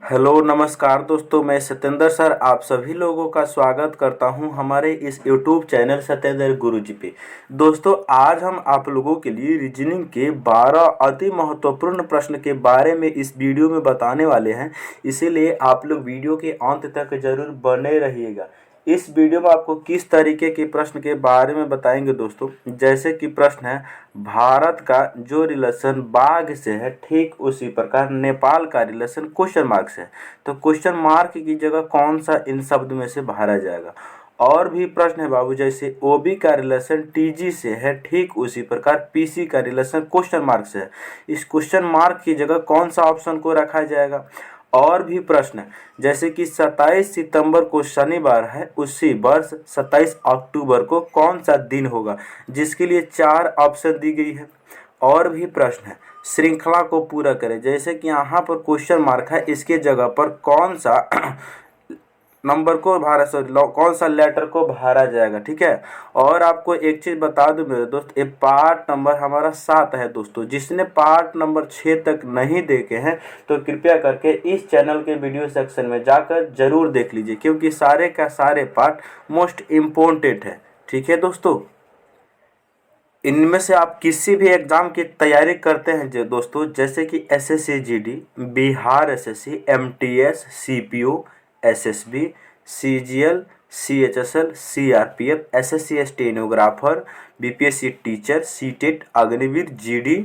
Hello नमस्कार दोस्तों, मैं सत्येंद्र सर आप सभी लोगों का स्वागत करता हूं हमारे इस यूट्यूब चैनल सत्येंद्र गुरुजी पे। दोस्तों, आज हम आप लोगों के लिए रीजनिंग के 12 अति महत्वपूर्ण प्रश्न के बारे में इस वीडियो में बताने वाले हैं। इसीलिए आप लोग वीडियो के अंत तक जरूर बने रहिएगा। इस वीडियो में आपको किस तरीके के प्रश्न के बारे में बताएंगे दोस्तों, जैसे कि प्रश्न है भारत का जो रिलेशन बाघ से है ठीक उसी प्रकार नेपाल का रिलेशन क्वेश्चन मार्क से है। तो क्वेश्चन मार्क की जगह कौन सा इन शब्द में से भरा जाएगा। और भी प्रश्न है बाबू, जैसे ओबी का रिलेशन टीजी से है ठीक उसी प्रकार पीसी का रिलेशन क्वेश्चन मार्क से है। इस क्वेश्चन मार्क की जगह कौन सा ऑप्शन को रखा जाएगा। और भी प्रश्न है, जैसे कि 27 सितंबर को शनिवार है, उसी वर्ष 27 अक्टूबर को कौन सा दिन होगा, जिसके लिए 4 ऑप्शन दी गई है। और भी प्रश्न है, श्रृंखला को पूरा करें, जैसे कि यहाँ पर क्वेश्चन मार्क है, इसके जगह पर कौन सा नंबर को भरा कौन सा लेटर को भरा जाएगा। ठीक है। और आपको एक चीज़ बता दूं मेरे दोस्त, ये पार्ट नंबर हमारा 7 है दोस्तों। जिसने पार्ट नंबर 6 तक नहीं देखे हैं तो कृपया करके इस चैनल के वीडियो सेक्शन में जाकर जरूर देख लीजिए, क्योंकि सारे का सारे पार्ट मोस्ट इम्पोर्टेंट है। ठीक है दोस्तों, इनमें से आप किसी भी एग्ज़ाम की तैयारी करते हैं जो दोस्तों, जैसे कि SSC GD, Bihar SSC, MTS, CPO, SSB, CGL, CHSL, CRPF, SSC stenographer, BPSC teacher, CTET, Agniveer, GD,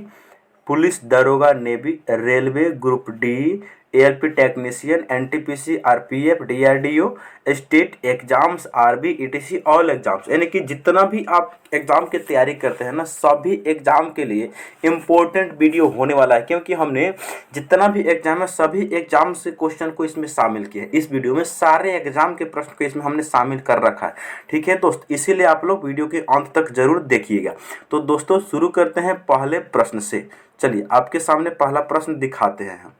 police दरोगा, navy, railway, group D, ALP technician, NTPC, RPF, DRDO, state exams, RB, etc, all exams, यानी कि जितना भी आप exam की तैयारी करते हैं ना, सभी एग्जाम के लिए इम्पोर्टेंट वीडियो होने वाला है, क्योंकि हमने जितना भी एग्जाम है सभी एग्जाम से क्वेश्चन को इसमें शामिल किया है। इस वीडियो में सारे एग्जाम के प्रश्न को इसमें हमने शामिल कर रखा है। ठीक है दोस्त, इसीलिए आप लोग वीडियो के अंत तक जरूर देखिएगा। तो दोस्तों, शुरू करते हैं पहले प्रश्न से। चलिए आपके सामने पहला प्रश्न दिखाते हैं हम।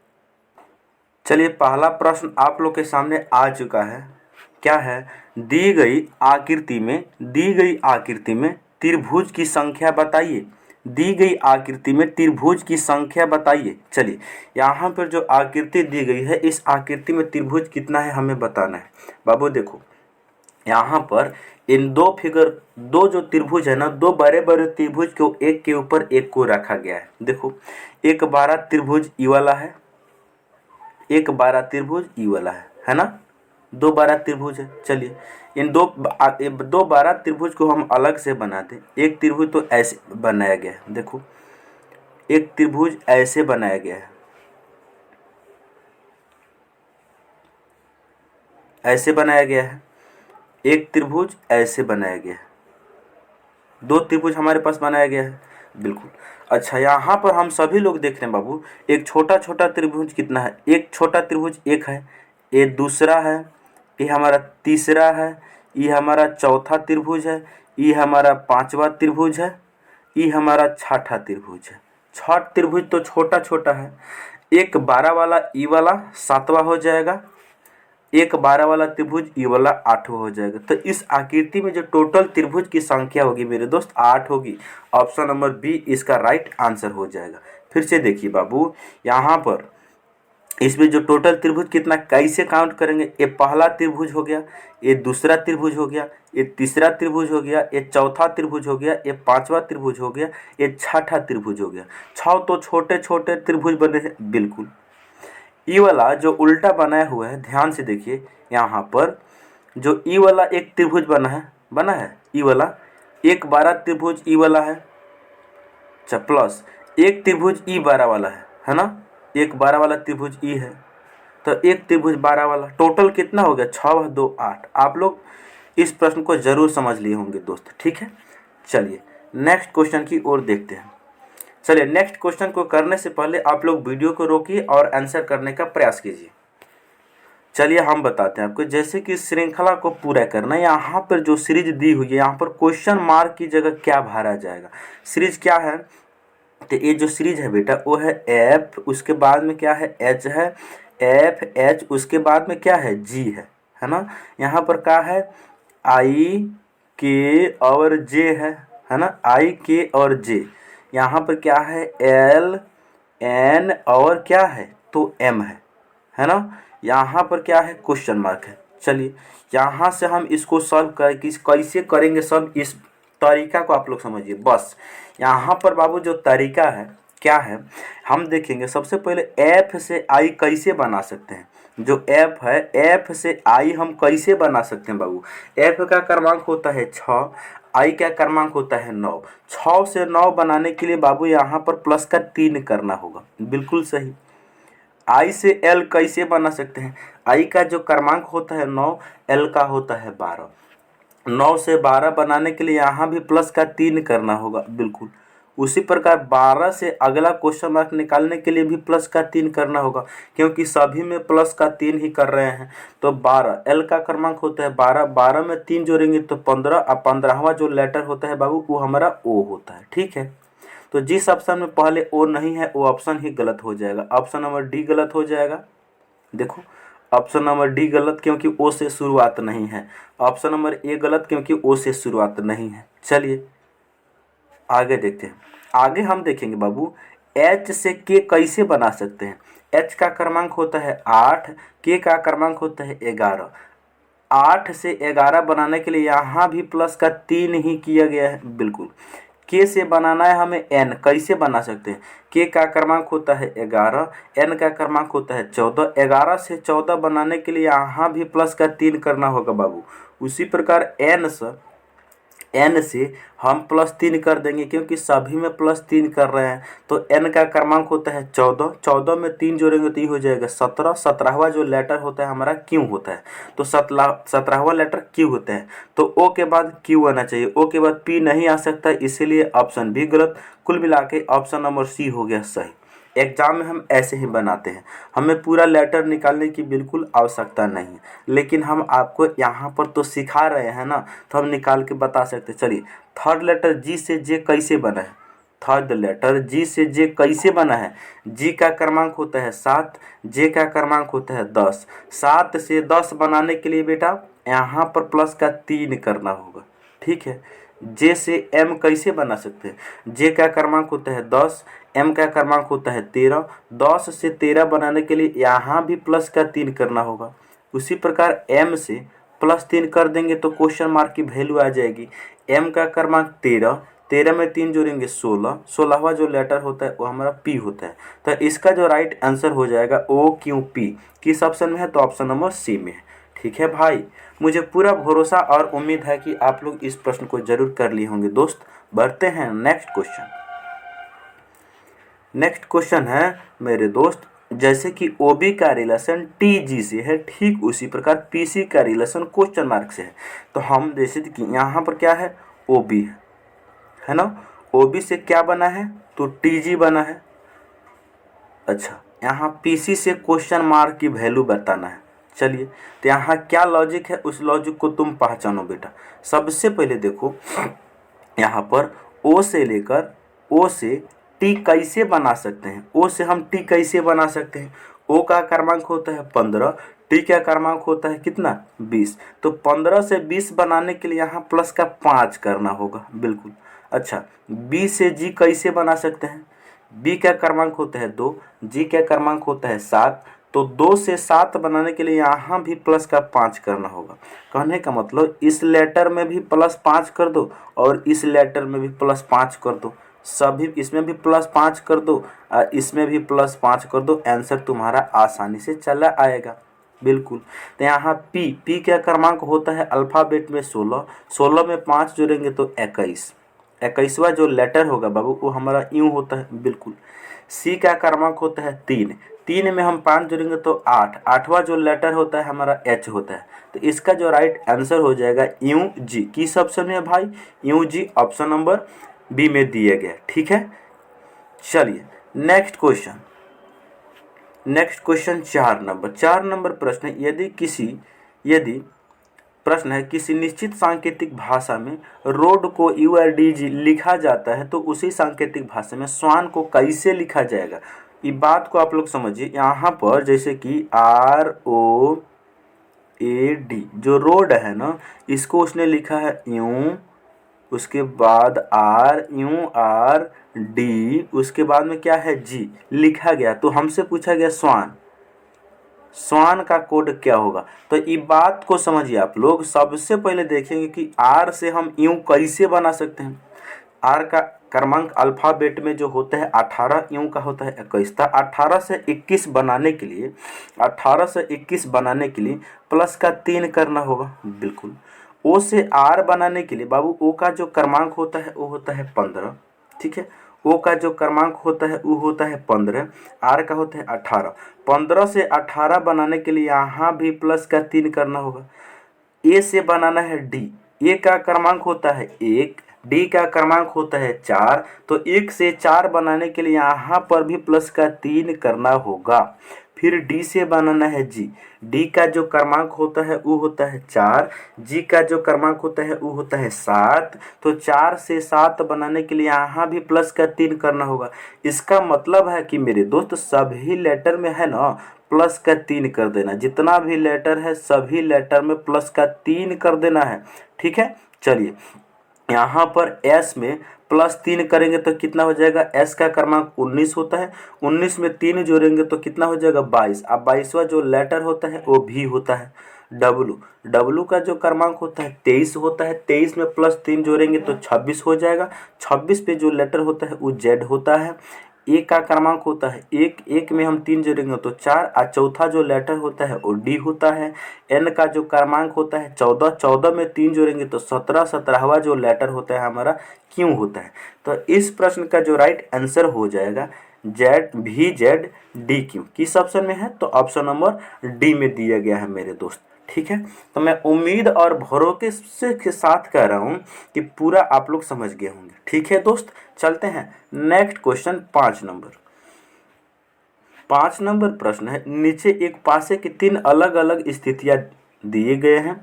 चलिए पहला प्रश्न आप लोग के सामने आ चुका है। क्या है, दी गई आकृति में त्रिभुज की संख्या बताइए। दी गई आकृति में त्रिभुज की संख्या बताइए। चलिए यहाँ पर जो आकृति दी गई है, इस आकृति में त्रिभुज कितना है हमें बताना है। बाबू देखो, यहाँ पर इन दो जो त्रिभुज है ना, दो बड़े बड़े त्रिभुज को एक के ऊपर एक को रखा गया है। देखो, एक बड़ा त्रिभुज ई वाला है, एक 12 त्रिभुज ई वाला है ना। दो 12 त्रिभुज है। चलिए इन दो 12 त्रिभुज को हम अलग से बनाते। एक त्रिभुज तो ऐसे बनाया गया है, देखो एक त्रिभुज ऐसे बनाया गया है, ऐसे बनाया गया है। एक त्रिभुज ऐसे बनाया गया है। दो त्रिभुज हमारे पास बनाया गया है, बिल्कुल। अच्छा, यहाँ पर हम सभी लोग देख रहे हैं बाबू, एक छोटा छोटा त्रिभुज कितना है, एक छोटा त्रिभुज एक है, ये दूसरा है, ये हमारा तीसरा है, ये हमारा चौथा त्रिभुज है, ये हमारा पांचवा त्रिभुज है, ये हमारा छठा त्रिभुज है। छठ त्रिभुज तो छोटा छोटा है। एक 12 वाला ई वाला 7वां हो जाएगा, एक 12 वाला त्रिभुज ई वाला 8वां हो जाएगा। तो इस आकृति में जो टोटल त्रिभुज की संख्या होगी मेरे दोस्त 8 होगी। ऑप्शन नंबर बी इसका राइट आंसर हो जाएगा। फिर से देखिए बाबू, यहाँ पर इसमें जो टोटल त्रिभुज कितना कैसे काउंट करेंगे। ये पहला त्रिभुज हो गया, ये दूसरा त्रिभुज हो गया, ये तीसरा त्रिभुज हो गया, ये चौथा त्रिभुज हो गया, ये पांचवा त्रिभुज हो गया, ये छठा त्रिभुज हो गया। 6 तो छोटे छोटे त्रिभुज बने हैं, बिल्कुल। ई वाला जो उल्टा बनाया हुआ है, ध्यान से देखिए, यहाँ पर जो ई वाला एक त्रिभुज बना है ई वाला, एक 12 त्रिभुज ई वाला है। अच्छा, प्लस एक त्रिभुज ई 12 वाला है ना। एक 12 वाला त्रिभुज ई है, तो एक त्रिभुज 12 वाला, टोटल कितना हो गया 6 2 8। आप लोग इस प्रश्न को जरूर समझ लिए होंगे दोस्त। ठीक है, चलिए नेक्स्ट क्वेश्चन की ओर देखते हैं। चलिए नेक्स्ट क्वेश्चन को करने से पहले आप लोग वीडियो को रोकिए और आंसर करने का प्रयास कीजिए। चलिए हम बताते हैं आपको, जैसे कि श्रृंखला को पूरा करना। यहाँ पर जो सीरीज दी हुई है, यहाँ पर क्वेश्चन मार्क की जगह क्या भरा जाएगा। सीरीज क्या है, तो ये जो सीरीज है बेटा वो है एफ, उसके बाद में क्या है एच है, एफ एच, उसके बाद में क्या है जी है ना। यहाँ पर क्या है आई के और जे है ना, आई के और जे। यहाँ पर क्या है एल एन और क्या है तो एम है है ना। यहाँ पर क्या है, क्वेश्चन मार्क है। चलिए यहाँ से हम इसको सॉल्व कर कैसे करेंगे सब, इस तरीका को आप लोग समझिए बस। यहाँ पर बाबू जो तरीका है क्या है, हम देखेंगे सबसे पहले एफ से आई कैसे बना सकते हैं। जो एफ है, एफ से आई हम कैसे बना सकते हैं बाबू। एफ का क्रमांक होता है 6, आई का क्रमांक होता है 9। 6 से 9 बनाने के लिए बाबू यहाँ पर प्लस का 3 करना होगा, बिल्कुल सही। आई से एल कैसे बना सकते हैं, आई का जो क्रमांक होता है 9, एल का होता है 12। 9 से 12 बनाने के लिए यहाँ भी प्लस का 3 करना होगा, बिल्कुल। उसी प्रकार 12 से अगला क्वेश्चन मार्क निकालने के लिए भी प्लस का 3 करना होगा, क्योंकि सभी में प्लस का 3 ही कर रहे हैं। तो 12, एल का क्रमांक होता है 12, 12 में 3 जोड़ेंगे तो 15, और 15वां जो लेटर होता है बाबू वो हमारा ओ होता है, ठीक है। तो जिस ऑप्शन में पहले ओ नहीं है वो ऑप्शन ही गलत हो जाएगा, ऑप्शन नंबर डी गलत हो जाएगा। देखो ऑप्शन नंबर डी गलत क्योंकि ओ से शुरुआत नहीं है, ऑप्शन नंबर ए गलत क्योंकि ओ से शुरुआत नहीं है। चलिए आगे देखते हैं। आगे हम देखेंगे बाबू एच से के कैसे बना सकते हैं। एच का क्रमांक होता है 8, के का क्रमांक होता है 11। 8 से 11 बनाने के लिए यहाँ भी प्लस का 3 ही किया गया है, बिल्कुल। के से बनाना है हमें एन, कैसे बना सकते हैं। के का क्रमांक होता है 11, एन का क्रमांक होता है 14। 11 से 14 बनाने के लिए यहाँ भी प्लस का 3 करना होगा बाबू। उसी प्रकार एन से हम प्लस 3 कर देंगे क्योंकि सभी में प्लस 3 कर रहे हैं। तो एन का क्रमांक होता है 14, 14 में 3 जोड़ेंगे तो ये हो जाएगा 17। 17वां जो लेटर होता है हमारा क्यू होता है, तो 17वां लेटर क्यू होता है। तो ओ के बाद क्यू आना चाहिए, ओ के बाद पी नहीं आ सकता, इसीलिए ऑप्शन भी गलत। कुल मिला के ऑप्शन नंबर सी हो गया सही। एग्जाम में हम ऐसे ही बनाते हैं, हमें पूरा लेटर निकालने की बिल्कुल आवश्यकता नहीं है, लेकिन हम आपको यहाँ पर तो सिखा रहे हैं ना, तो हम निकाल के बता सकते हैं। चलिए थर्ड लेटर जी से जे कैसे बना है। थर्ड लेटर जी से जे कैसे बना है। जी का क्रमांक होता है 7, जे का क्रमांक होता है 10। 7 से 10 बनाने के लिए बेटा यहाँ पर प्लस का 3 करना होगा, ठीक है। जे से एम कैसे बना सकते हैं। जे का क्रमांक होता है 10, एम का क्रमांक होता है 13। 10 से 13 बनाने के लिए यहाँ भी प्लस का 3 करना होगा। उसी प्रकार एम से प्लस 3 कर देंगे तो क्वेश्चन मार्क की वैल्यू आ जाएगी। एम का क्रमांक 13, 13 में 3 जोड़ेंगे 16। 16वां जो लेटर होता है वो हमारा पी होता है। तो इसका जो राइट आंसर हो जाएगा ओ क्यू पी। किस ऑप्शन में है, तो ऑप्शन नंबर सी में है, ठीक है भाई। मुझे पूरा भरोसा और उम्मीद है कि आप लोग इस प्रश्न को जरूर कर लिए होंगे। दोस्त बढ़ते हैं नेक्स्ट क्वेश्चन। नेक्स्ट क्वेश्चन है मेरे दोस्त, जैसे कि ओबी का रिलेशन टीजी से है, ठीक उसी प्रकार पीसी का रिलेशन क्वेश्चन मार्क से है। तो हम जैसे कि यहाँ पर क्या है, ओबी है ना, ओबी से क्या बना है, तो टीजी बना है। अच्छा यहाँ पीसी से क्वेश्चन मार्क की वैल्यू बताना है। चलिए तो यहाँ क्या लॉजिक है, उस लॉजिक को तुम पहचानो बेटा। सबसे पहले देखो यहाँ पर ओ से लेकर ओ से टी कैसे बना सकते हैं। ओ से हम टी कैसे बना सकते हैं। ओ का क्रमांक होता है 15, टी का क्रमांक होता है कितना 20। तो 15 से 20 बनाने के लिए यहाँ प्लस का 5 करना होगा, बिल्कुल। अच्छा बी से जी कैसे बना सकते हैं। बी का क्रमांक होता है 2, जी का क्रमांक होता है 7। तो 2 से 7 बनाने के लिए यहाँ भी प्लस का 5 करना होगा। कहने का मतलब इस लेटर में भी प्लस 5 कर दो और इस लेटर में भी प्लस 5 कर दो, सभी इसमें भी प्लस 5 कर दो और इसमें भी प्लस 5 कर दो, आंसर तुम्हारा आसानी से चला आएगा, बिल्कुल। तो यहाँ पी का क्रमांक होता है अल्फ़ाबेट में 16, 16 में 5 जोड़ेंगे तो 21। 21वां जो लेटर होगा बाबू वो हमारा यूँ होता है, बिल्कुल। सी का क्रमांक होता है 3, 3 में हम 5 जोड़ेंगे तो 8। 8वां जो लेटर होता है हमारा एच होता है। तो इसका जो राइट आंसर हो जाएगा यू जी। किस ऑप्शन में है भाई, यू जी ऑप्शन नंबर बी में दिया गया, ठीक है। चलिए next question. Next question 4 number प्रश्न, यदि प्रश्न है किसी निश्चित सांकेतिक भाषा में रोड को यूआरडीजी लिखा जाता है तो उसी सांकेतिक भाषा में स्वान को कैसे लिखा जाएगा। ये बात को आप लोग समझिए। यहाँ पर जैसे कि ROAD जो रोड है ना, इसको उसने लिखा है यूं, उसके बाद RURD, उसके बाद में क्या है जी लिखा गया। तो हमसे पूछा गया स्वान, स्वान का कोड क्या होगा। तो ये बात को समझिए आप लोग। सबसे पहले देखेंगे कि आर से हम यूं कैसे बना सकते हैं। आर का क्रमांक अल्फ़ाबेट में जो होता है 18, यूं का होता है 21। था 18 से 21 बनाने के लिए, 18 से 21 बनाने के लिए प्लस का 3 करना होगा। बिल्कुल। ओ से आर बनाने के लिए बाबू ओ का जो क्रमांक होता है वो होता है 15। ठीक है, ओ का जो क्रमांक होता है वो होता है 15, आर का होता है 18। 15 से 18 बनाने के लिए यहाँ भी प्लस का 3 करना होगा। ए से बनाना है डी, ए का क्रमांक होता है 1, डी का क्रमांक होता है 4। तो 1 से 4 बनाने के लिए यहाँ पर भी प्लस का 3 करना होगा। फिर डी से बनाना है जी, डी का जो क्रमांक होता है वो होता है 4, जी का जो क्रमांक होता है वो होता है 7। तो 4 से 7 बनाने के लिए यहाँ भी प्लस का 3 करना होगा। इसका मतलब है कि मेरे दोस्त सभी लेटर में है ना प्लस का 3 कर देना। जितना भी लेटर है सभी लेटर में प्लस का 3 कर देना है। ठीक है, चलिए यहाँ पर एस में प्लस 3 करेंगे तो कितना हो जाएगा। एस का क्रमांक 19 होता है, 19 में 3 जोड़ेंगे तो कितना हो जाएगा 22। अब 22वां जो लेटर होता है वो भी होता है। डब्लू, डब्लू का जो क्रमांक होता है 23 होता है, 23 में प्लस 3 जोड़ेंगे तो 26 हो जाएगा। 26 पे जो लेटर होता है वो जेड होता है। ए का क्रमांक होता है 1, 1 में हम 3 जोड़ेंगे तो 4, और चौथा जो लेटर होता है वो डी होता है। एन का जो क्रमांक होता है 14, 14 में 3 जोड़ेंगे तो 17, 17वां जो लेटर होता है हमारा क्यू होता है। तो इस प्रश्न का जो राइट आंसर हो जाएगा Z, V Z D Q. किस ऑप्शन में है, तो ऑप्शन नंबर डी में दिया गया है मेरे दोस्त। ठीक है, तो मैं उम्मीद और भरोसे के साथ कह रहा हूँ कि पूरा आप लोग समझ गए होंगे। ठीक है दोस्त, चलते हैं नेक्स्ट क्वेश्चन 5 नंबर। 5 नंबर प्रश्न है, नीचे एक पासे की 3 अलग अलग स्थितियां दिए गए हैं।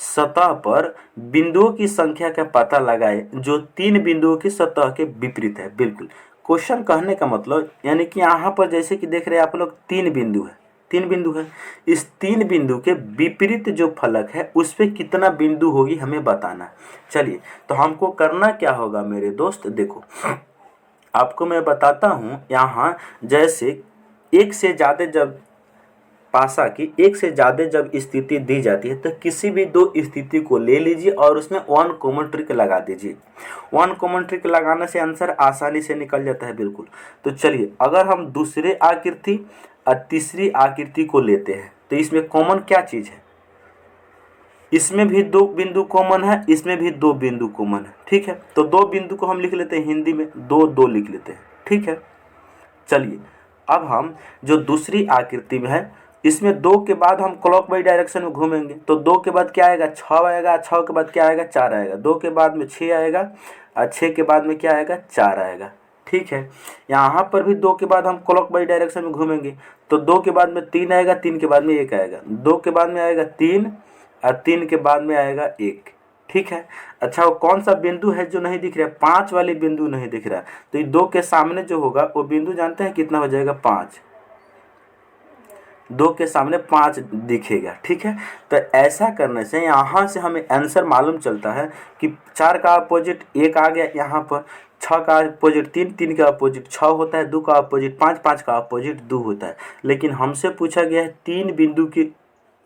सतह पर बिंदुओं की संख्या का पता लगाए जो 3 बिंदुओं की सतह के विपरीत है। बिल्कुल, क्वेश्चन कहने का मतलब यानी कि यहाँ पर जैसे कि देख रहे हैं आप लोग 3 बिंदु है, 3 बिंदु है। इस 3 बिंदु के विपरीत जो फलक है उस पर कितना बिंदु होगी हमें बताना है। चलिए, तो हमको करना क्या होगा मेरे दोस्त, देखो आपको मैं बताता हूँ। यहाँ जैसे एक से ज़्यादा जब पासा की एक से ज़्यादा जब स्थिति दी जाती है तो किसी भी 2 स्थिति को ले लीजिए और उसमें 1 कॉमन ट्रिक लगा दीजिए। 1 कॉमन ट्रिक लगाने से आंसर आसानी से निकल जाता है। बिल्कुल, तो चलिए अगर हम दूसरे आकृति और तीसरी आकृति को लेते हैं तो इसमें कॉमन क्या चीज़ है। इसमें भी 2 बिंदु कॉमन है, इसमें भी 2 बिंदु कॉमन है। ठीक है, तो 2 बिंदु को हम लिख लेते हैं हिंदी में 2 2 लिख लेते हैं। ठीक है, चलिए अब हम जो दूसरी आकृति में है इसमें 2 के बाद हम क्लॉकवाइज डायरेक्शन में घूमेंगे तो 2 के बाद क्या आएगा 6 आएगा, 6 के बाद क्या आएगा 4 आएगा, 2 के बाद में 6 आएगा और 6 के बाद में क्या आएगा 4 आएगा। ठीक है, यहाँ पर भी 2 के बाद हम क्लॉकवाइज डायरेक्शन में घूमेंगे तो 2 के बाद में 3 आएगा, 3 के बाद में 1 आएगा, 2 के बाद में आएगा 3 और 3 के बाद में आएगा 1। ठीक है, अच्छा वो कौन सा बिंदु है जो नहीं दिख रहा है, 5 वाली बिंदु नहीं दिख रहा। तो ये 2 के सामने जो होगा वो बिंदु जानते हैं कितना हो जाएगा 5, 2 के सामने 5 दिखेगा। ठीक है, तो ऐसा करने से यहाँ से हमें आंसर मालूम चलता है कि 4 का अपोजिट 1 आ गया, यहाँ पर 6 का अपोजिट 3, 3 का अपोजिट 6 होता है, 2 का अपोजिट 5, 5 का अपोजिट 2 होता है। लेकिन हमसे पूछा गया है 3 बिंदु के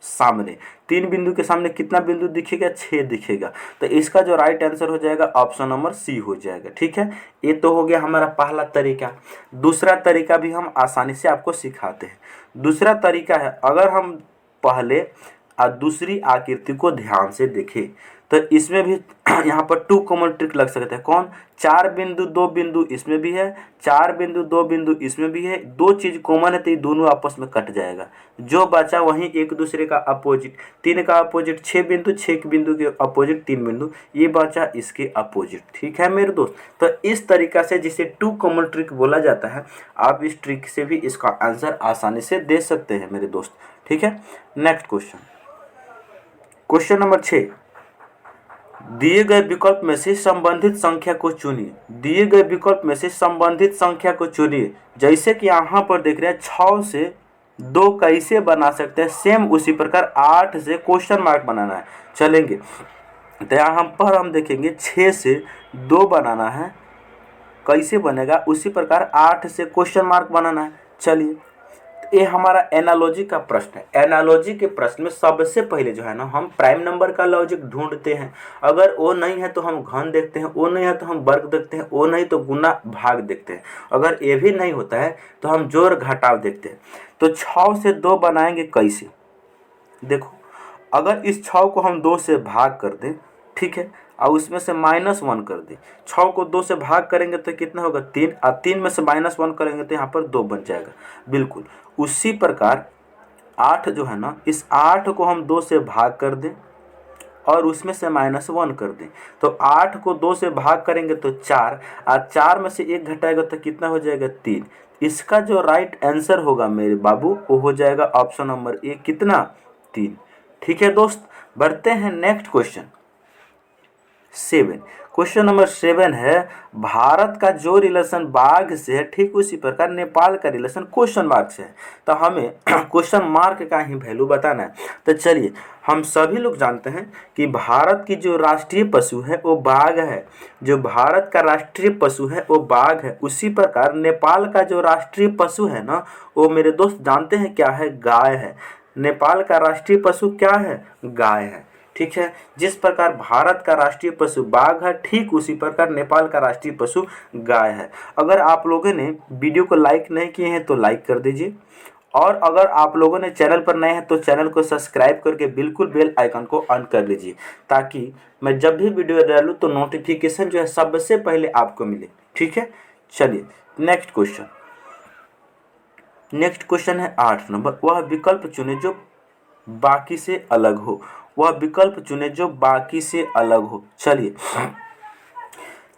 सामने, 3 बिंदु के सामने कितना बिंदु दिखेगा 6 दिखेगा। तो इसका जो राइट आंसर हो जाएगा ऑप्शन नंबर सी हो जाएगा। ठीक है, ये तो हो गया हमारा पहला तरीका। दूसरा तरीका भी हम आसानी से आपको सिखाते हैं। दूसरा तरीका है, अगर हम पहले और दूसरी आकृति को ध्यान से देखें तो इसमें भी यहाँ पर 2 कॉमन ट्रिक लग सकते हैं। कौन, 4 बिंदु 2 बिंदु इसमें भी है, 4 बिंदु 2 बिंदु इसमें भी है, 2 चीज़ कॉमन है तो ये दोनों आपस में कट जाएगा। जो बचा वहीं एक दूसरे का अपोजिट, 3 का अपोजिट 6 बिंदु, 6 बिंदु के अपोजिट 3 बिंदु, ये बचा इसके अपोजिट। ठीक है मेरे दोस्त, तो इस तरीका से जिसे 2 कॉमन ट्रिक बोला जाता है, आप इस ट्रिक से भी इसका आंसर आसानी से दे सकते हैं मेरे दोस्त। ठीक है, नेक्स्ट क्वेश्चन, क्वेश्चन नंबर 6, दिए गए विकल्प में से संबंधित संख्या को चुनिए। दिए गए विकल्प में से संबंधित संख्या को चुनिए। जैसे कि यहाँ पर देख रहे हैं 6 से 2 कैसे बना सकते हैं, सेम उसी प्रकार 8 से क्वेश्चन मार्क बनाना है। चलेंगे तो यहाँ पर हम देखेंगे 6 से 2 बनाना है, कैसे बनेगा उसी प्रकार 8 से क्वेश्चन मार्क बनाना है। चलिए ये हमारा एनालॉजी का प्रश्न है। एनालॉजी के प्रश्न में सबसे पहले जो है ना हम प्राइम नंबर का लॉजिक ढूंढते हैं। अगर वो नहीं है तो हम घन देखते हैं, वो नहीं है तो हम वर्ग देखते हैं, वो नहीं तो गुना भाग देखते हैं। अगर ये भी नहीं होता है तो हम जोड़ घटाव देखते हैं। तो 6 से 2 बनाएंगे कैसे? देखो, अगर इस 6 को हम 2 से भाग कर दें, ठीक है, और उसमें से -1 कर दें। 6 को 2 से भाग करेंगे तो कितना होगा? 3, और 3 में से -1 करेंगे तो यहाँ पर 2 बन जाएगा। बिल्कुल उसी प्रकार 8 जो है ना, इस 8 को हम 2 से भाग कर दें और उसमें से -1 कर दें, तो 8 को 2 से भाग करेंगे तो 4, और 4 में से 1 घटाएगा तो कितना हो जाएगा? 3। इसका जो राइट आंसर होगा मेरे बाबू वो हो जाएगा ऑप्शन नंबर ए, कितना? 3। ठीक है दोस्त, बढ़ते हैं नेक्स्ट क्वेश्चन 7। क्वेश्चन नंबर 7 है, भारत का जो रिलेशन बाघ से है ठीक उसी प्रकार नेपाल का रिलेशन क्वेश्चन मार्क से है। तो हमें क्वेश्चन मार्क का ही वैल्यू बताना है। तो चलिए, हम सभी लोग जानते हैं कि भारत की जो राष्ट्रीय पशु है वो बाघ है। जो भारत का राष्ट्रीय पशु है वो बाघ है। उसी प्रकार नेपाल का जो राष्ट्रीय पशु है ना, वो मेरे दोस्त जानते हैं क्या है? गाय है। नेपाल का राष्ट्रीय पशु क्या है? गाय है। ठीक है, जिस प्रकार भारत का राष्ट्रीय पशु बाघ है, ठीक उसी प्रकार नेपाल का राष्ट्रीय पशु गाय है। अगर आप लोगों ने वीडियो को लाइक नहीं किए हैं तो लाइक कर दीजिए, और अगर आप लोगों ने चैनल पर नए हैं तो चैनल को सब्सक्राइब करके बिल्कुल बेल आइकन को ऑन कर लीजिए, ताकि मैं जब भी वीडियो डालूँ तो नोटिफिकेशन जो है सबसे पहले आपको मिले। ठीक है, चलिए नेक्स्ट क्वेश्चन है 8 नंबर। वह विकल्प चुने जो बाकी से अलग हो। वह विकल्प चुने जो बाकी से अलग हो। चलिए,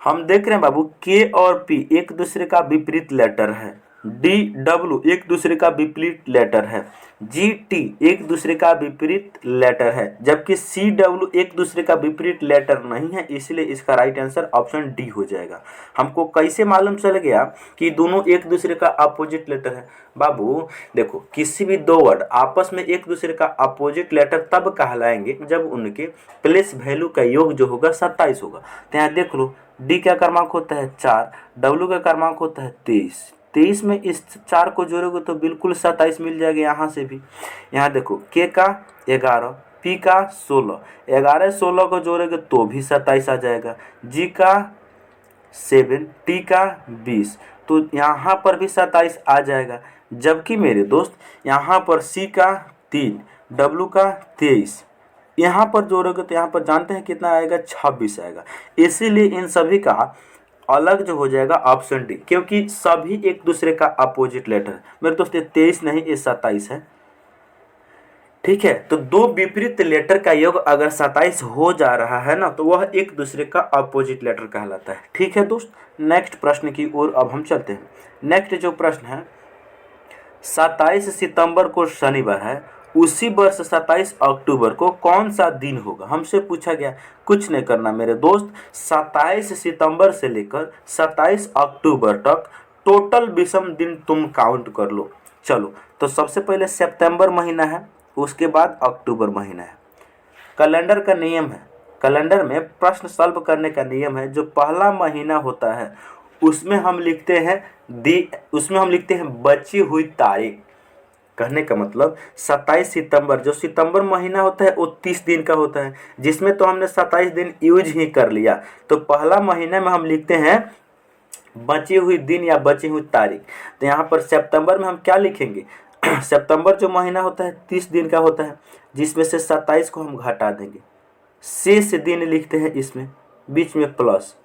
हम देख रहे हैं बाबू, के और पी एक दूसरे का विपरीत लेटर है, डी डब्ल्यू एक दूसरे का विपरीत लेटर है, जी टी एक दूसरे का विपरीत लेटर है, जबकि सी डब्ल्यू एक दूसरे का विपरीत लेटर नहीं है। इसलिए इसका राइट आंसर ऑप्शन डी हो जाएगा। हमको कैसे मालूम चल गया कि दोनों एक दूसरे का अपोजिट लेटर है? बाबू देखो, किसी भी दो वर्ड आपस में एक दूसरे का अपोजिट लेटर तब कहलाएंगे जब उनके प्लेस वैल्यू का योग जो होगा 27 होगा। तो यहाँ देख लो, डी का क्रमांक होता है 4, डब्ल्यू का क्रमांक होता है 23। 23 में इस 4 को जोड़ोगे तो बिल्कुल 27 मिल जाएगा। यहाँ से भी, यहाँ देखो, के का 11, पी का 16, 11 16 को जोड़ोगे तो भी 27 आ जाएगा, जी का 7, टी का 20, तो यहाँ पर भी 27 आ जाएगा। जबकि मेरे दोस्त यहाँ पर सी का 3, डब्ल्यू का 23, यहाँ पर जोड़ोगे तो यहाँ पर जानते हैं कितना आएगा? 26 आएगा। इसीलिए इन सभी का अलग जो हो जाएगा ऑप्शन डी, क्योंकि सभी एक दूसरे का अपोजिट लेटर है। मेरे दोस्त ये 23 नहीं, ये 27 है। ठीक है, तो दो विपरीत लेटर का योग अगर 27 हो जा रहा है ना, तो वह एक दूसरे का अपोजिट लेटर कहलाता है। ठीक है दोस्त, नेक्स्ट प्रश्न की ओर अब हम चलते हैं। नेक्स्ट जो प्रश्न है, 27 सितंबर को शनिवार है, उसी वर्ष 27 अक्टूबर को कौन सा दिन होगा? हमसे पूछा गया। कुछ नहीं करना मेरे दोस्त, 27 सितंबर से लेकर 27 अक्टूबर तक टोटल विषम दिन तुम काउंट कर लो। चलो, तो सबसे पहले सितंबर महीना है, उसके बाद अक्टूबर महीना है। कैलेंडर का नियम है, कैलेंडर में प्रश्न सॉल्व करने का नियम है, जो पहला महीना होता है उसमें हम लिखते हैं बची हुई तारीख। कहने का मतलब 27 सितंबर, जो सितंबर महीना होता है वो 30 दिन का होता है, जिसमें तो हमने 27 दिन यूज ही कर लिया। तो पहला महीने में हम लिखते हैं बची हुई दिन या बची हुई तारीख। तो यहाँ पर सितंबर में हम क्या लिखेंगे? सितंबर जो महीना होता है 30 दिन का होता है, जिसमें से 27 को हम घटा देंगे, शेष दिन लिखते हैं इसमें, बीच में प्लस।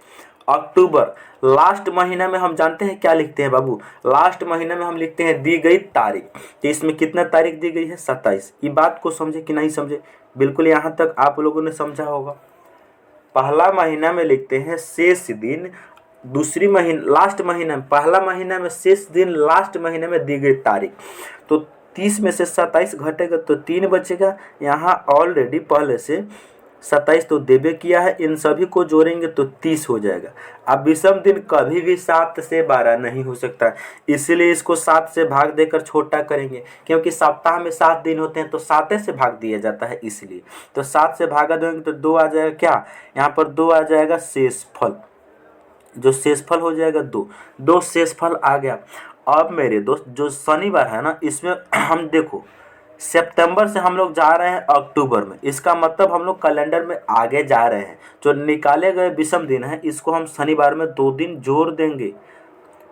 अक्टूबर लास्ट महीना में हम जानते हैं क्या लिखते हैं बाबू? लास्ट महीने में हम लिखते हैं दी गई तारीख। तो इसमें कितना तारीख दी गई है? 27। ये बात को समझे कि नहीं समझे? बिल्कुल यहाँ तक आप लोगों ने समझा होगा। पहला महीना में लिखते हैं शेष दिन, दूसरी महीना लास्ट महीना में, पहला महीना में शेष दिन, लास्ट महीने में दी गई तारीख। तो 30 में से 27 घटेगा तो 3 बचेगा। यहाँ ऑलरेडी पहले से 27 तो देबे किया है, इन सभी को जोड़ेंगे तो 30 हो जाएगा। अब विषम दिन कभी भी 7 से 12 नहीं हो सकता, इसलिए इसको 7 से भाग देकर छोटा करेंगे, क्योंकि सप्ताह में 7 दिन होते हैं तो 7 से भाग दिया जाता है इसलिए। तो 7 से भागा देंगे तो 2 आ जाएगा। क्या यहाँ पर 2 आ जाएगा शेषफल, जो शेषफल हो जाएगा 2 शेषफल आ गया। अब मेरे दोस्त जो शनिवार है ना, इसमें हम देखो सितंबर से हम लोग जा रहे हैं अक्टूबर में, इसका मतलब हम लोग कैलेंडर में आगे जा रहे हैं। जो निकाले गए विषम दिन है इसको हम शनिवार में 2 दिन जोड़ देंगे।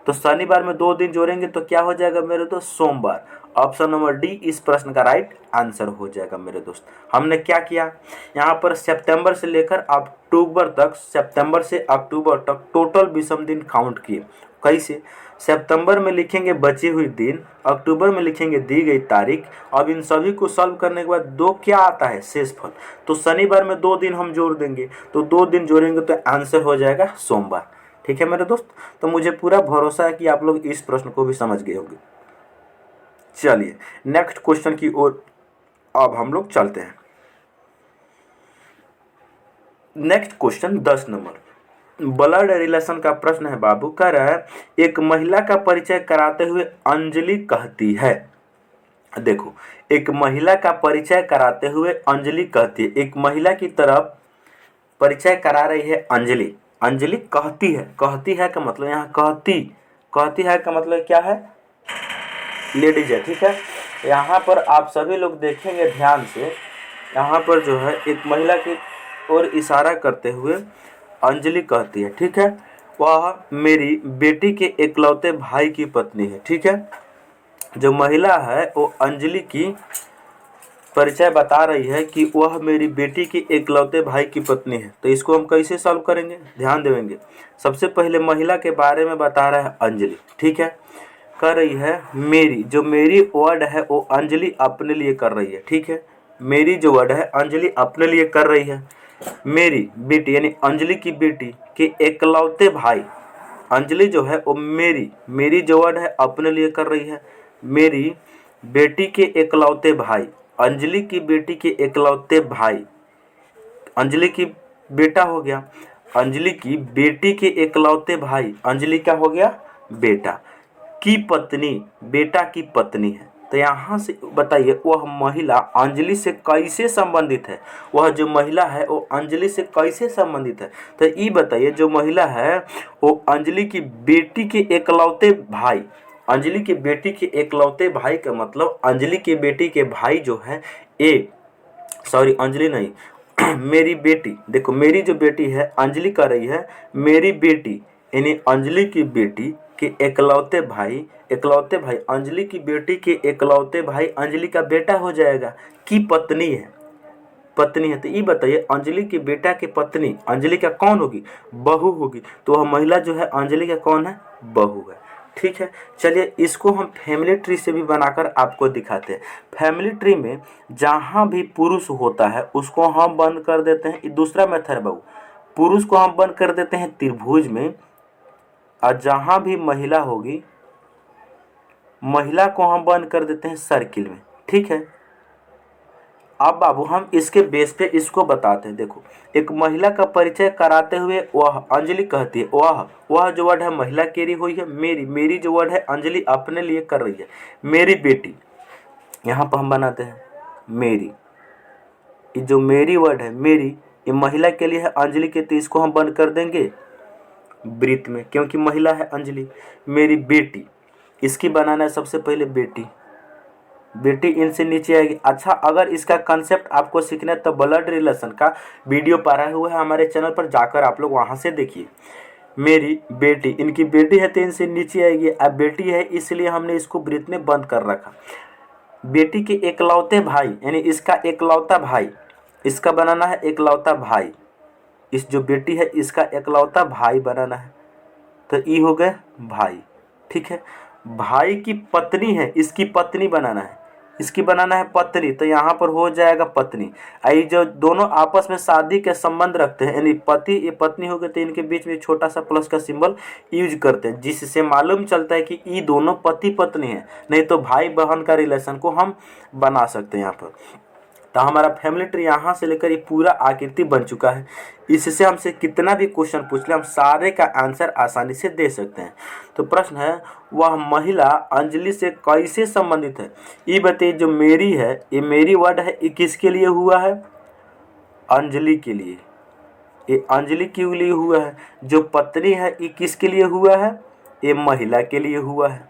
तो शनिवार में 2 दिन जोड़ेंगे तो क्या हो जाएगा मेरे दोस्त, सोमवार। ऑप्शन नंबर डी इस प्रश्न का राइट आंसर हो जाएगा मेरे दोस्त। हमने क्या किया, यहाँ पर सितंबर से लेकर अक्टूबर तक, सितंबर से अक्टूबर तक टोटल विषम दिन काउंट किए। कैसे, सितंबर में लिखेंगे बची हुई दिन, अक्टूबर में लिखेंगे दी गई तारीख। अब इन सभी को सॉल्व करने के बाद 2 क्या आता है, शेषफल। तो शनिवार में 2 दिन हम जोड़ देंगे, तो 2 दिन जोड़ेंगे तो आंसर हो जाएगा सोमवार। ठीक है मेरे दोस्त, तो मुझे पूरा भरोसा है कि आप लोग इस प्रश्न को भी समझ गए होंगे। चलिए नेक्स्ट क्वेश्चन की ओर अब हम लोग चलते हैं। Next question 10 number blood relation का प्रश्न है बाबू। कह रहा है एक महिला का परिचय कराते हुए अंजलि कहती है। देखो, एक महिला का परिचय कराते हुए अंजलि कहती है, एक महिला की तरफ परिचय करा रही है अंजलि। अंजलि कहती है का मतलब यहाँ कहती है का मतलब क्या है, लेडीज है। ठीक है, यहाँ पर आप सभी लोग देखेंगे ध्यान से, यहाँ पर जो है एक महिला की ओर इशारा करते हुए अंजलि कहती है। ठीक है, वह मेरी बेटी के इकलौते भाई की पत्नी है। ठीक है, जो महिला है वो अंजलि की परिचय बता रही है कि वह मेरी बेटी की इकलौते भाई की पत्नी है। तो इसको हम कैसे सॉल्व करेंगे, ध्यान देंगे। सबसे पहले महिला के बारे में बता रहा है अंजलि। ठीक है, कर रही है मेरी, जो मेरी वर्ड है वो अंजलि अपने लिए कर रही है। ठीक है, मेरी जो वर्ड है अंजलि अपने लिए कर रही है। मेरी बेटी यानी अंजलि की बेटी के इकलौते भाई, अंजलि जो है वो मेरी जो वर्ड है अपने लिए कर रही है। मेरी बेटी के इकलौते भाई, अंजलि की बेटी के इकलौते भाई, अंजलि की बेटा हो गया, अंजलि की बेटी के इकलौते भाई, अंजलि का हो गया बेटा की पत्नी, बेटा की पत्नी है। तो यहाँ से बताइए वह महिला अंजलि से कैसे संबंधित है, वह जो महिला है वो अंजलि से कैसे संबंधित है। तो ये बताइए जो महिला है वो अंजलि की बेटी के इकलौते भाई, अंजलि की बेटी के इकलौते भाई का मतलब अंजलि की बेटी के भाई जो है अंजलि नहीं मेरी बेटी, देखो मेरी जो बेटी है अंजलि कर रही है मेरी बेटी यानी अंजलि की बेटी के इकलौते भाई अंजलि की बेटी के इकलौते भाई अंजलि का बेटा हो जाएगा, की पत्नी है तो ये बताइए अंजलि के बेटा की पत्नी अंजलि का कौन होगी, बहू होगी। तो वह महिला जो है अंजलि का कौन है, बहू है। ठीक है, चलिए इसको हम फैमिली ट्री से भी बनाकर आपको दिखाते हैं। फैमिली ट्री में जहाँ भी पुरुष होता है उसको हम बंद कर देते हैं, ये दूसरा मेथड है बहू, पुरुष को हम बंद कर देते हैं त्रिभुज में, और जहाँ भी महिला होगी महिला को हम बंद कर देते हैं सर्किल में। ठीक है, अब बाबू हम इसके बेस पे इसको बताते हैं। देखो, एक महिला का परिचय कराते हुए वह अंजलि कहती है, वह जो वर्ड है महिला केरी हुई है, मेरी जो वर्ड है अंजलि अपने लिए कर रही है, मेरी बेटी, यहाँ पर हम बनाते हैं मेरी, ये जो मेरी वर्ड है मेरी, ये महिला के लिए है अंजलि के, तो इसको हम बंद कर देंगे वृत्त में क्योंकि महिला है अंजलि। मेरी बेटी, इसकी बनाना है सबसे पहले बेटी इनसे नीचे आएगी। अच्छा, अगर इसका कंसेप्ट आपको सीखना है तो ब्लड रिलेशन का वीडियो पड़ा हुआ है हमारे चैनल पर, जाकर आप लोग वहाँ से देखिए। मेरी बेटी, इनकी बेटी है तो इनसे नीचे आएगी, अब बेटी है इसलिए हमने इसको वृत्त में बंद कर रखा। बेटी के इकलौते भाई यानी इसका इकलौता भाई, इसका बनाना है इकलौता भाई, इस जो बेटी है इसका इकलौता भाई बनाना है, तो ये हो गए भाई। ठीक है, भाई की पत्नी है, इसकी पत्नी बनाना है, इसकी बनाना है पत्नी, तो यहाँ पर हो जाएगा पत्नी। आई जो दोनों आपस में शादी के संबंध रखते हैं यानी पति ये पत्नी हो गए, तो इनके बीच में छोटा सा प्लस का सिंबल यूज करते हैं, जिससे मालूम चलता है कि ये दोनों पति पत्नी है, नहीं तो भाई बहन का रिलेशन को हम बना सकते हैं यहाँ पर। तो हमारा फैमिली ट्री यहाँ से लेकर ये पूरा आकृति बन चुका है। इससे हमसे कितना भी क्वेश्चन पूछ ले हम सारे का आंसर आसानी से दे सकते हैं। तो प्रश्न है वह महिला अंजलि से कैसे संबंधित है, ये बताइए। जो मेरी है ये मेरी वर्ड है, ये किसके लिए हुआ है, अंजलि के लिए, ये अंजलि के लिए हुआ है। जो पत्नी है ये किसके लिए हुआ है, ये महिला के लिए हुआ है।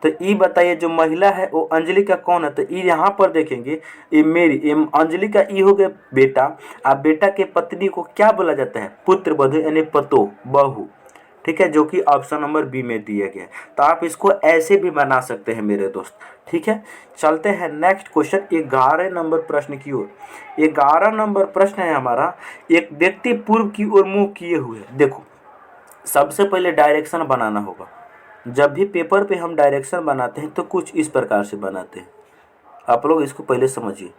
तो ई बताइए जो महिला है वो अंजलि का कौन है? तो ई यहाँ पर देखेंगे, ये मेरी ये अंजलि का ई हो गया बेटा। अब बेटा के पत्नी को क्या बोला जाता है? पुत्र वधू यानी पतो, बहू। ठीक है, जो कि ऑप्शन नंबर बी में दिया गया है। तो आप इसको ऐसे भी बना सकते हैं मेरे दोस्त। ठीक है, चलते हैं नेक्स्ट क्वेश्चन 11 नंबर प्रश्न की ओर। 11 नंबर प्रश्न है हमारा, एक व्यक्ति पूर्व की ओर मुंह किए हुए। देखो, सबसे पहले डायरेक्शन बनाना होगा। जब भी पेपर पे हम डायरेक्शन बनाते हैं तो कुछ इस प्रकार से बनाते हैं, आप लोग इसको पहले समझिए।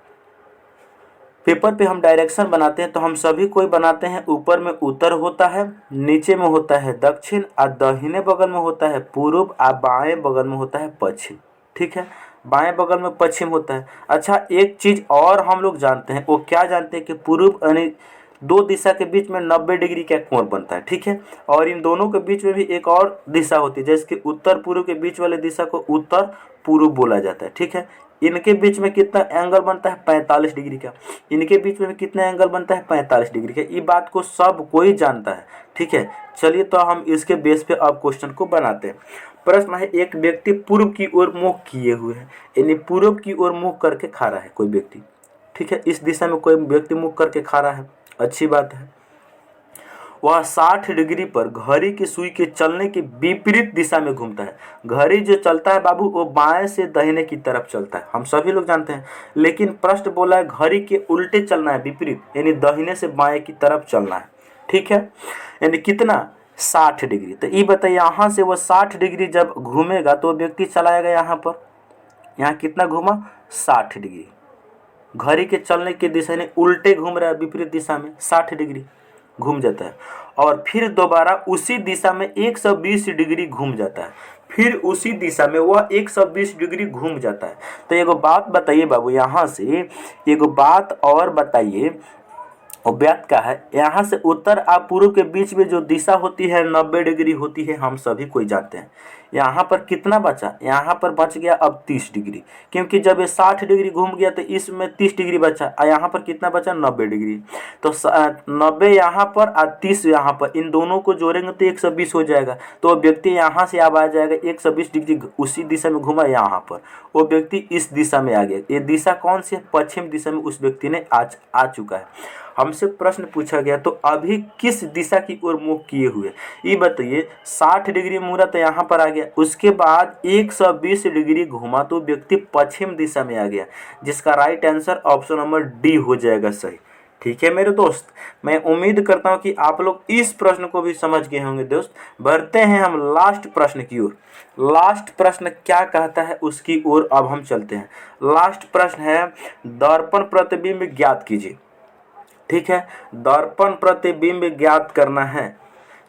पेपर पे हम डायरेक्शन बनाते हैं तो हम सभी कोई बनाते हैं, ऊपर में उत्तर होता है, नीचे में होता है दक्षिण, और दाहिने बगल में होता है पूर्व, और बाएं बगल में होता है पश्चिम। ठीक है, बाएं बगल में पश्चिम होता है। अच्छा, एक चीज और हम लोग जानते हैं, वो क्या जानते हैं कि पूर्व यानी दो दिशा के बीच में 90 डिग्री का कोण बनता है। ठीक है, और इन दोनों के बीच में भी एक और दिशा होती है, जैसे कि उत्तर पूर्व के बीच वाले दिशा को उत्तर पूर्व बोला जाता है। ठीक है, इनके बीच में कितना एंगल बनता है? 45 डिग्री का। इनके बीच में कितना एंगल बनता है? 45 डिग्री का। ये बात को सब कोई जानता है। ठीक है, चलिए तो हम इसके बेस पे अब क्वेश्चन को बनाते हैं। प्रश्न है, एक व्यक्ति पूर्व की ओर मुंह किए हुए है, यानी पूर्व की ओर मुंह करके खा रहा है कोई व्यक्ति। ठीक है, इस दिशा में कोई व्यक्ति मुंह करके खा रहा है, अच्छी बात है। वह 60 डिग्री पर घड़ी की सुई के चलने की विपरीत दिशा में घूमता है। घड़ी जो चलता है बाबू, वो बाएं से दाहिने की तरफ चलता है, हम सभी लोग जानते हैं। लेकिन प्रश्न बोला है घड़ी के उल्टे चलना है, विपरीत, यानी दाहिने से बाएं की तरफ चलना है। ठीक है, यानी कितना? 60 डिग्री। तो ये बताइए, यहाँ से वो 60 डिग्री जब घूमेगा तो व्यक्ति चलाएगा यहाँ पर, यहाँ कितना घूमा? 60 डिग्री। घड़ी के चलने की दिशा यानी उल्टे घूम रहा है, विपरीत दिशा में 60 डिग्री घूम जाता है। और फिर दोबारा उसी दिशा में 120 डिग्री घूम जाता है, फिर उसी दिशा में वह 120 डिग्री घूम जाता है। तो एगो बात बताइए बाबू, यहाँ से एगो बात और बताइए, अव्यक्त का है, यहाँ से उत्तर और पूर्व के बीच में जो दिशा होती है 90 डिग्री होती है, हम सभी कोई जानते हैं। यहाँ पर कितना बचा? यहाँ पर बच गया अब 30 डिग्री, क्योंकि जब ये 60 डिग्री घूम गया तो इसमें 30 डिग्री बचा, और यहाँ पर कितना बचा? 90 डिग्री। तो 90 यहाँ पर और 30 यहाँ पर, इन दोनों को जोड़ेंगे तो 120 हो जाएगा। तो व्यक्ति यहाँ से अब आ जाएगा 120 डिग्री उसी दिशा में घूमा, यहाँ पर वो व्यक्ति इस दिशा में आ गया। ये दिशा कौन सी है? पश्चिम दिशा में उस व्यक्ति ने आ चुका है। हमसे प्रश्न पूछा गया, तो अभी किस दिशा की ओर मुंह किए हुए? ये बताइए, 60 डिग्री मुड़ा तो यहाँ पर आ गया, उसके बाद 120 डिग्री घुमा तो व्यक्ति पश्चिम दिशा में आ गया, जिसका right answer option number D हो जाएगा सही। ठीक है मेरे दोस्त, मैं उम्मीद करता हूँ कि आप लोग इस प्रश्न को भी समझ गए होंगे। दोस्त, बढ़ते हैं हम लास्ट प्रश्न की ओर। लास्ट प्रश्न क्या कहता है उसकी ओर अब हम चलते हैं। लास्ट प्रश्न है, दर्पण प्रतिबिंब ज्ञात कीजिए। ठीक है, दर्पण प्रतिबिंब ज्ञात करना है।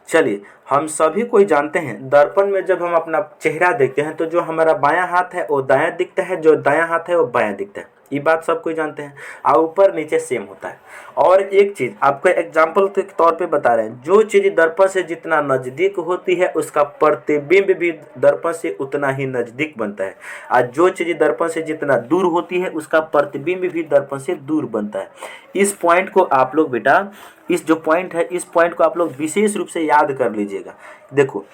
चलिए, हम सभी कोई जानते हैं, दर्पण में जब हम अपना चेहरा देखते हैं तो जो हमारा बायां हाथ है वो दायां दिखता है, जो दायां हाथ है वो बायां दिखता है। ये बात सब कोई जानते हैं, और ऊपर नीचे सेम होता है। और एक चीज आपको एग्जाम्पल के तौर पे बता रहे हैं, जो चीज दर्पण से जितना नजदीक होती है उसका प्रतिबिंब भी दर्पण से उतना ही नजदीक बनता है, और जो चीज दर्पण से जितना दूर होती है उसका प्रतिबिंब भी दर्पण से दूर बनता है। इस पॉइंट को आप लोग बेटा, इस जो पॉइंट है, इस पॉइंट को आप लोग विशेष रूप से याद कर लीजिएगा। देखो,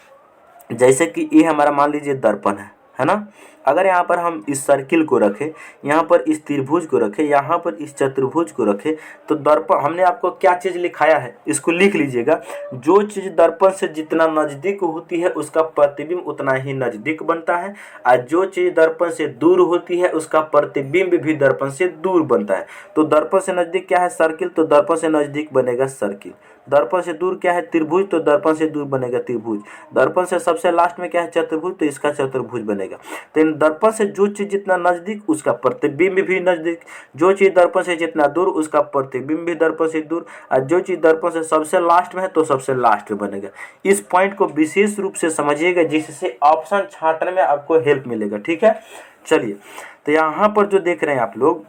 जैसे कि ये हमारा मान लीजिए दर्पण है ना। अगर यहाँ पर हम इस सर्किल को रखें, यहाँ पर इस त्रिभुज को रखें, यहाँ पर इस चतुर्भुज को रखें, तो दर्पण हमने आपको क्या चीज़ लिखाया है, इसको लिख लीजिएगा। जो चीज़ दर्पण से जितना नज़दीक होती है उसका प्रतिबिंब उतना ही नज़दीक बनता है, और जो चीज़ दर्पण से दूर होती है उसका प्रतिबिंब भी दर्पण से दूर बनता है। तो दर्पण से नज़दीक क्या है? सर्किल, तो दर्पण से नज़दीक बनेगा सर्किल। दर्पण से दूर क्या है? त्रिभुज, तो दर्पण से दूर बनेगा त्रिभुज। दर्पण से सबसे लास्ट में क्या है? चतुर्भुज, तो इसका चतुर्भुज बनेगा। तो इन दर्पण से जो चीज जितना नजदीक उसका प्रतिबिंब भी नजदीक, जो चीज दर्पण से जितना दूर उसका प्रतिबिंब भी दर्पण से दूर, और जो चीज दर्पण से सबसे लास्ट में है तो सबसे लास्ट में बनेगा। इस पॉइंट को विशेष रूप से समझिएगा, जिससे ऑप्शन छांटने में आपको हेल्प मिलेगा। ठीक है, चलिए, तो यहाँ पर जो देख रहे हैं आप लोग,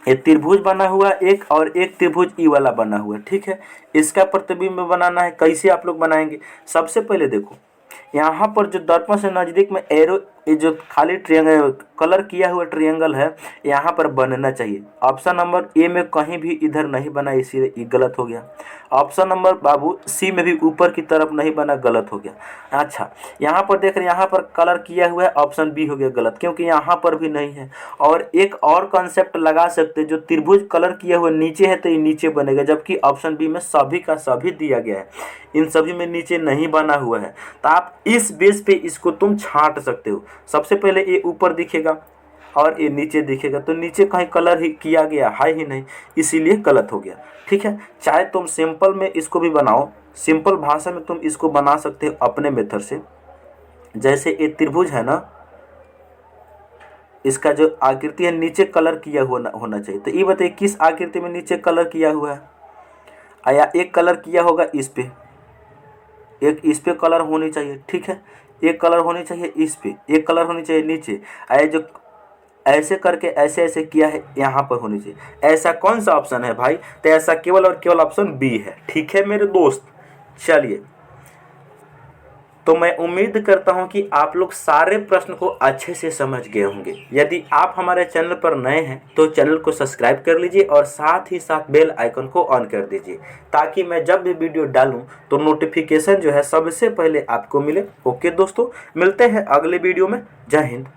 ये त्रिभुज बना हुआ एक, और एक त्रिभुज ई वाला बना हुआ। ठीक है, इसका प्रतिबिंब बनाना है, कैसे आप लोग बनाएंगे? सबसे पहले देखो, यहाँ पर जो दर्पण से नजदीक में एरो ये जो खाली ट्रायंगल कलर किया हुआ ट्रायंगल है यहाँ पर बनना चाहिए। ऑप्शन नंबर ए में कहीं भी इधर नहीं बना, इसीलिए ये गलत हो गया। ऑप्शन नंबर बाबू सी में भी ऊपर की तरफ नहीं बना, गलत हो गया। अच्छा, यहाँ पर देख रहे हैं यहाँ पर कलर किया हुआ है, ऑप्शन बी हो गया गलत, क्योंकि यहाँ पर भी नहीं है। और एक और कॉन्सेप्ट लगा सकते हैं, जो त्रिभुज कलर किया हुआ नीचे है तो ये नीचे बनेगा, जबकि ऑप्शन बी में सभी का सभी दिया गया है, इन सभी में नीचे नहीं बना हुआ है। तो आप इस बेस पे इसको तुम छांट सकते हो। सबसे पहले ये ऊपर दिखेगा और ये नीचे दिखेगा, तो नीचे कहीं कलर ही किया गया है ही नहीं, इसीलिए गलत हो गया। ठीक है, चाहे तुम सिंपल में इसको भी बनाओ, सिंपल भाषा में तुम इसको बना सकते हो अपने मेथड से। जैसे ये त्रिभुज है ना, इसका जो आकृति है नीचे कलर किया हुआ होना चाहिए। तो ये बताइए किस आकृति में नीचे कलर किया हुआ है? आया एक कलर किया होगा इस पे, एक इस पे कलर होनी चाहिए। ठीक है, एक कलर होनी चाहिए इस पे, एक कलर होनी चाहिए नीचे। आया जो ऐसे करके ऐसे ऐसे किया है यहाँ पर होनी चाहिए। ऐसा कौन सा ऑप्शन है भाई? तो ऐसा केवल और केवल ऑप्शन बी है। ठीक है मेरे दोस्त, चलिए, तो मैं उम्मीद करता हूं कि आप लोग सारे प्रश्न को अच्छे से समझ गए होंगे। यदि आप हमारे चैनल पर नए हैं तो चैनल को सब्सक्राइब कर लीजिए और साथ ही साथ बेल आइकन को ऑन कर दीजिए, ताकि मैं जब भी वीडियो डालूं तो नोटिफिकेशन जो है सबसे पहले आपको मिले। ओके दोस्तों, मिलते हैं अगले वीडियो में। जय हिंद।